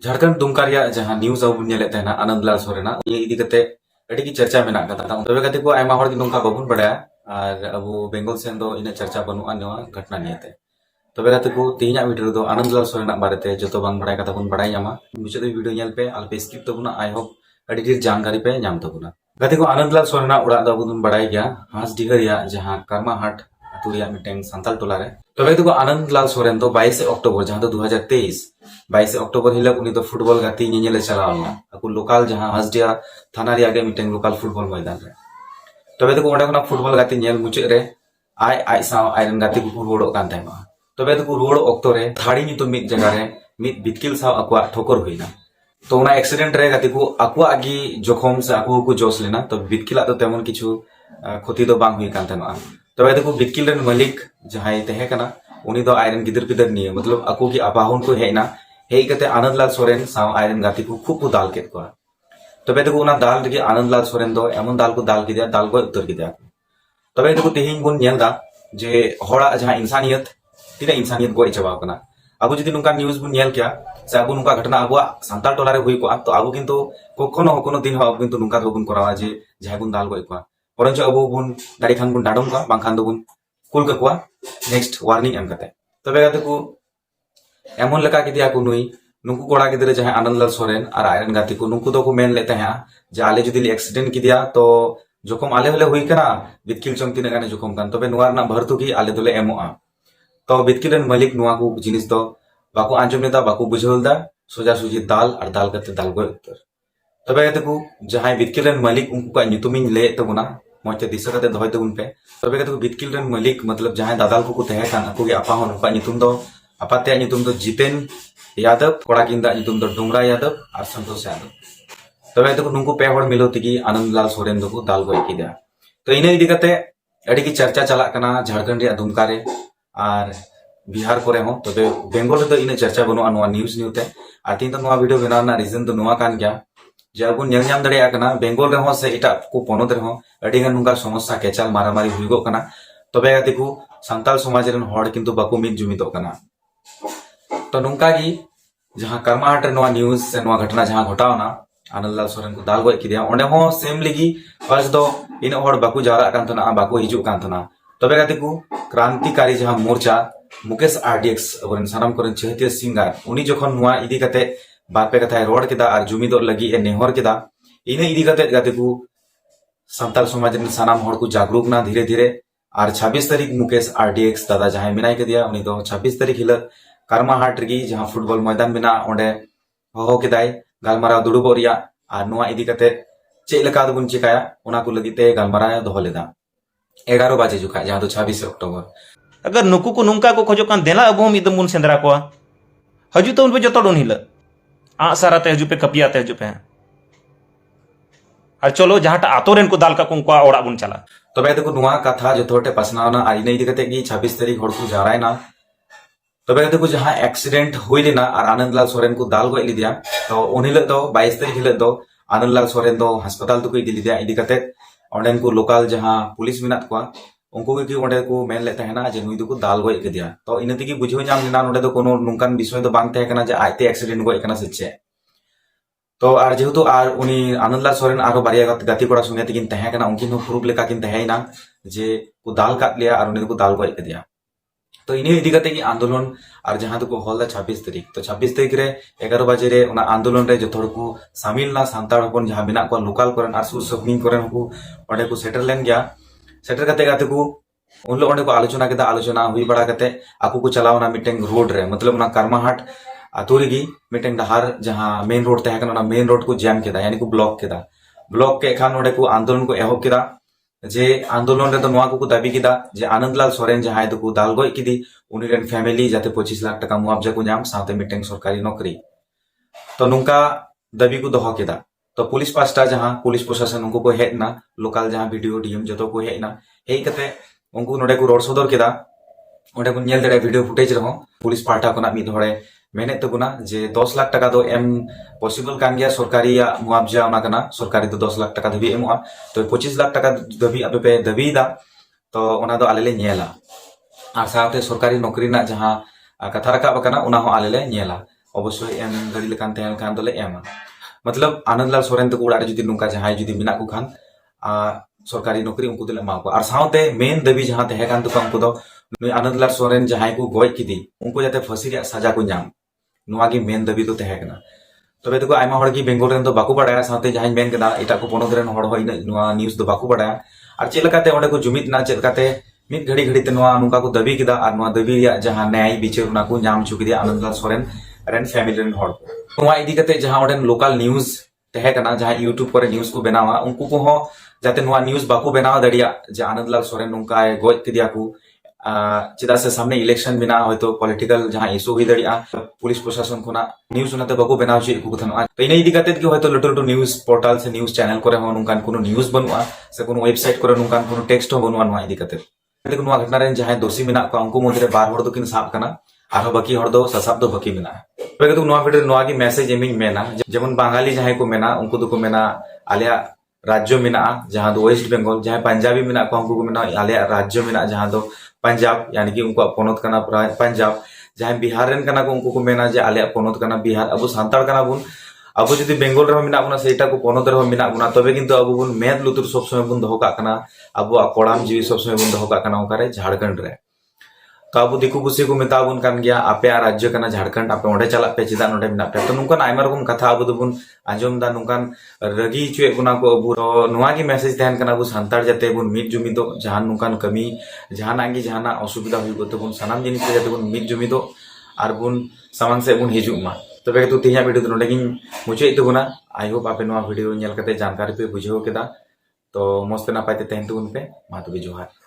झारखंड दुमका रिया जहां न्यूज अब नेले तेना आनंदलाल सोरेना ये इदी कते अड़ी की चर्चा मेना कता तबे कते को आयमा हर की नोंका बाबुन बडाया और अब बेंगल सेन दो इन चर्चा बनुआ नवा घटना नियते तबे कते को तीना वीडियो दो आनंदलाल सोरेना बारेते जतो बांग बडाय कता बन बडाय ᱧᱟᱢᱟ मुझे तो वीडियो नेल पे अल्पे स्किप तबुना आई होप अड़ी ढेर जानकारी पे ᱧᱟᱢ तबुना कते को आनंदलाल सोरेना उड़ा दा बुन बडाय गया हांस डिगरिया जहां कर्मा हाट अतुरिया मिटेंग संताल टोला रे तबे तो आनंदलाल सोरेन तो 22 अक्टोबर जहां तो 2023 22 अक्टोबर हिलक उनी तो फुटबॉल गाती नेले चलावना aku लोकल जहां हसडिया थाना रे आगे मिटेंग लोकल फुटबॉल मैदान रे तबे तो ओंडे खना फुटबॉल गाती नेल मुचे रे आई साव आयरन गाती को रोडो कान ताइमा तबे तो रोड ऑक्टो रे थाड़ी नितो मिट जगह रे मिट बिटकिल साव अकुआ ठोकर हुइना तो ना एक्सीडेंट रे गाती को अकुआ आगी जोखम से aku को जोस लेना तो बिटकिला तो तेमन किछु क्षति तो बांग हुई कान ताइमा तबे तो बिटकिल रेन मालिक जहां तहे कना उनी तो आयरन गिदर पिदर निये मतलब aku की अपाहुन को हेना हेई कते आनंदलाल सोरेन साव आयरन गाती को खूब को दाल केत को तबे तो उना दाल रे आनंदलाल सोरेन दो एमन दाल को दाल किदिया दाल को उत्तर किदिया तबे तो तेहिन बुन नेल दा जे होड़ा जहां इंसानियत तीना इंसानियत गो चबा कना अब जदि नुका न्यूज बुन नेल किया से अब नुका घटना अब सांताल टोला रे हुई को तो अब किंतु कोनो दिन अब किंतु नुका दो बुन करावा जे जहां बुन दाल गो को परंच अब बुन दाड़ी खान बुन डाडम का बांखान दो बुन कुल का नेक्स्ट वार्निंग एम कते तबे कते को एमन लका किदिया को नुई नुकु कोड़ा गिदरे जहां आनंदलाल सोरेन और आयरन गाती को नुकु दो को मेन लेते हैं जे आले जदि एक्सीडेंट किदिया तो जोखम आले होले हुई कना बितकिल चम तिना गाने जोखम कान तबे नुआ ना भरतु की आले दोले एमोआ तो बितकिलन मालिक नुआ को जिनिस दो बाको आंजम लेदा बाको बुझेलदा सोजा सुजी दाल और दाल कते दाल गो उत्तर तबे कते को जहां बितकिलन मालिक उनको का नितुमिन ले तबुना मोते दिशा कते दोय तबुन पे तबे कते को बितकिलन मालिक मतलब जहां दादाल को तहे कान ako ge apa hon का नितुम दो अपाते नितुम दो जितेन यादव कोड़ा किंदा नितुम दो डुंगरा यादव और संतोष यादव तबे तो नुंकु पे हड़ मिलो तिगी आनंदलाल सोरेन दो को दाल गो किदा तो इने इदी कते अड़ी की चर्चा चला कना झारखंड रे दुमका रे और बिहार कोरे हो तबे बेंगल रे तो इने चर्चा बनो अनवा न्यूज न्यूते आती तो नवा वीडियो बनाना रीजन तो नवा कान गया जे अब नेल नाम दड़े कना बेंगल रे हो से इटा को पोनोत रे हो अड़ी गन नुंका समस्या केचाल मारामारी हुइगो कना तबे गाते को संताल समाज रेन हड़ किंतु बाको मिट जुमितो कना तो नुंका की जहां कर्माहाट रे नवा न्यूज से नवा घटना जहां घटावना आनंदलाल सोरेन को दाल गो किदिया ओंडे हो सेम लगी फर्स्ट दो इन हड़ बाको जारा कान तना बाको हिजु कान तना तबे गाते को क्रांतिकारी जहां मोर्चा मुकेश आरडीएक्स अबरन सानाम करन चहतिया सिंगार उनी जखन नुआ इदी कते बापे कथा रोड केदा और जुमिदो लगी ए नेहर केदा इने इदी कते गाते को संताल समाज रे सानाम हड़ को जागरूक ना धीरे धीरे और 26 तारीख मुकेश आरडीएक्स दादा जहां मिनाय के दिया उनी दो 26 तारीख हिल कर्माहाट रे जहां फुटबॉल मैदान बिना ओंडे हो केदाय गालमारा दुडुबो रिया और नुआ इदी कते चे लका दबुन चिकाया उना को लगिते गालमारा दोहो लेदा 11 बजे जुका जहां तो 26 अक्टूबर अगर नुकु को नुंका को खोजो कान देला अब हम इदम बुन सेंद्रा को हजू तो उन पे जतो डोन हिल आ साराते हजू पे कपियाते हजू पे और चलो जहां टा आतो रेन को दाल का कुंका ओड़ा बुन चला तबे तो नुआ कथा जतोटे पसनावना आई नहीं दिखते कि 26 तारीख हड़ को जाराय ना तबे तो जहां एक्सीडेंट हुई लेना और आनंदलाल सोरेन को दाल गो इदी दिया तो उनहिल दो 22 तारीख हिल दो आनंदलाल सोरेन दो अस्पताल तो को इदी दिया इदी कते ओंडेन को लोकल जहां पुलिस मिनात को उनको की ओंडे को मेन लेते हैं ना जे नुई को दाल गो इदिया तो इनते की बुझो नाम लेना ओंडे तो कोनो नुंकान विषय तो बांग तहे कना जे आइते एक्सीडेंट गो एकना सच्चे तो और जेहेतु और उनी आनंदलाल सोरेन आरो बारिया गाती कोड़ा संगे तकिन तहे कना उनकिन हो प्रूफ लेका किन तहेना जे को दाल काट लिया और उनी को दाल गो इदिया तो इन्हें इदी कते की आंदोलन और जहां तो को हॉल 26 तारीख तो 26 तारीख रे 11 बजे रे उना आंदोलन रे जथोड़ को शामिल ना सांताड़ हपन जहां बिना को लोकल करन और सुर सपनिंग करन को ओडे को सेटल लेन गया सेटर कते गाते को उन लोग ओडे को आलोचना केदा आलोचना हुई बड़ा कते आकू को चलावना मिटेंग रोड रे मतलब ना कर्माहाट आतुरगी मिटेंग डहार जहां मेन रोड तहे कना मेन रोड को जैम केदा यानी को ब्लॉक के खान ओडे को आंदोलन को एहब केदा जे आंदोलन रे तो नवा को दाबी किदा जे आनंदलाल सोरेन जहां तो को दाल गो किदी उनी रेन फैमिली जाते 25 लाख टका मुआवजा को नाम साथे मिटेंग सरकारी नौकरी तो नुंका दाबी को दोहो केदा तो पुलिस पास्टा जहां पुलिस प्रशासन उनको को हेना लोकल जहां वीडियो डीएम जतो को हेना हेई कते उनको नोडे को रोड सदर केदा ओडे को नेल दरे वीडियो फुटेज रहो पुलिस पार्टा कोना मिद होड़े मेने तबुना जे 10 लाख टका दो एम पॉसिबल कान गया सरकारी या मुआवजा ओना कना सरकारी तो 10 लाख टका धबी एमोआ तो 25 लाख टका धबी आपे पे धबी दा तो ओना दो आलेले नेला और साथे सरकारी नौकरी ना जहां कथा रका बकना उना हो आलेले नेला अवश्य एम गड़ी लेकान तहन खान दोले एमा मतलब आनंदलाल सोरेन तक उड़ा जुदी नुका जहां जुदी मिना को खान सरकारी नौकरी उनको दिले मा को और साउते मेन दबी जहां तहे कान तो उनको दो आनंदलाल सोरेन जहां को गोय किदी उनको जाते फांसी रे सजा को नाम नुआ की मेन दबी तो तहे कना तबे तो आयमा हड़ की बेंगल रेन तो बाकू बड़ा साउते जहां मेन कदा एटा को पोनोत रेन हड़ हो नुआ न्यूज़ तो बाकू बड़ा और चेक लकाते ओंडे को जुमित ना चेक लकाते मिद घड़ी घड़ी ते नुआ नुका को दबी किदा और नुआ दबी या जहां न्याय बिचार ना को नाम चुकी दिया आनंदलाल सोरेन रेन फैमिली रेन हड़ को नुआ इदी कते जहां ओंडे लोकल न्यूज़ तहे कना जहां यूट्यूब पर न्यूज़ को बनावा उनको को हो जाते नुआ न्यूज़ बाकू बनावा दड़िया जे आनंदलाल सोरेन नुका गोज किदिया को चेदा से सामने इलेक्शन बिना होयतो पॉलिटिकल जहां इशू हुई दड़िया पुलिस प्रशासन खुना न्यूज़ उनाते बाकू बनाव चे को थनो तो इने इदी कते कि होयतो लटू लटू न्यूज़ पोर्टल से न्यूज़ चैनल करे हो नुकान कोनो न्यूज़ बनुआ से कोनो वेबसाइट करे नुकान कोनो टेक्स्ट हो बनुआ नुआ इदी कते लेकिन नुआ घटना रेन जहां दोषी बिना को उनको मधरे बार हड़ दो किन साब कना आरो बाकी हड़ दो ससाब दो बाकी बिना तबे तो नुआ वीडियो नुआ की मैसेज एमिंग मेना जेमन बांगाली जहां को मेना उनको तो को मेना आलिया राज्य मेना जहां दो वेस्ट बंगाल जहां पंजाबी मेना को उनको को मेना आलिया राज्य मेना जहां दो पंजाब यानी कि उनको पोनोत कना पंजाब जहां बिहार रेन कना को उनको को मेना जे आलिया पोनोत कना बिहार अब सांताड़ कना बुन अब जदि बेंगल रे मेना बुना सेटा को पोनोत रे मेना बुना तबे किंतु अब बुन मेद लुतुर सब समय बुन दोहो का कना अब कोड़ाम जीवी सब समय बुन दोहो का कना ओकारे झारखंड रे तो अब दिकु पुसी को मेता बुन कान गया आपे राज्य कना झारखंड आपे ओंडे चला पे चिदा नोडे मेना पे तो नुकान आयमा रकम कथा अब बुन आंजम दा नुकान रगी चुए गुना को अब नुआ की मैसेज तहन कना बु सांताड़ जाते बुन मिट जुमी दो जहां नुकान कमी जहां की जहां असुविधा हुई गतो बुन सनाम जिनिस जाते बुन मिट जुमी दो आर बुन सामांग से बुन हिजु मा तबे तो तिहा वीडियो नोडे गिन मुचे इतुना आई होप आपे नुआ वीडियो नेल कते जानकारी पे बुझेव केदा तो मस्त नापाय ते तहन तुन पे मा तो जोहार।